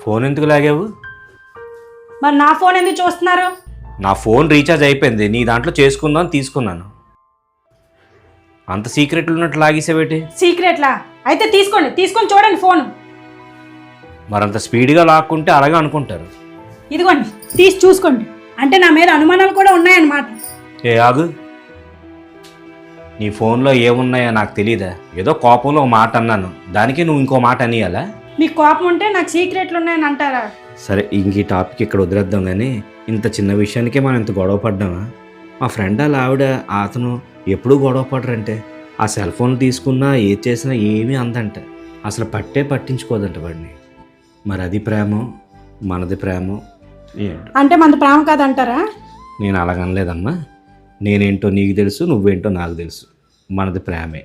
Phone ఎందుకు లాగావు? మరి నా ఫోన్ ఎందుకు చూస్తున్నారు? నా ఫోన్ రీఛార్జ్ అయిపోయింది, నీ దాంట్లో చేసుకుందాం తీసుకున్నాను. అంత సీక్రెట్లు ఉన్నట్టు లాగేసేవేటి? సీక్రెట్లా? అయితే తీసుకొని చూడండి ఫోన్. మరంత స్పీడ్గా లాక్కుంటే అలాగే అనుకుంటారు. ఇదిగోండి, తీసి చూసుకోండి. అంటే నా మీద అనుమానాలు కూడా ఉన్నాయన్నమాట. ఏ ఆగు, నీ ఫోన్లో ఏమున్నాయో నాకు తెలియదా? ఏదో కోపంలో ఒక మాట అన్నాను, దానికి నువ్వు ఇంకో మాట అనియాలా? మీకు కోపం ఉంటే నాకు సీక్రెట్లు ఉన్నాయని అంటారా? సరే, ఇంక ఈ టాపిక్ ఇక్కడ వదిలేద్దాం. కానీ ఇంత చిన్న విషయానికే మనం ఇంత గొడవ పడ్డామా? మా ఫ్రెండ్ వాళ్ళ ఆవిడ అతను ఎప్పుడూ గొడవ పడరంటే, ఆ సెల్ ఫోన్ తీసుకున్నా ఏది చేసినా ఏమీ అందంట, అసలు పట్టించుకోదంట వాడిని. మరి అది ప్రేమో మనది ప్రేమో ఏంటో. అంటే మనది ప్రేమ కాదంటారా? నేను అలాగనలేదమ్మా. నేనేంటో నీకు తెలుసు, నువ్వేంటో నాకు తెలుసు. మనది ప్రేమే.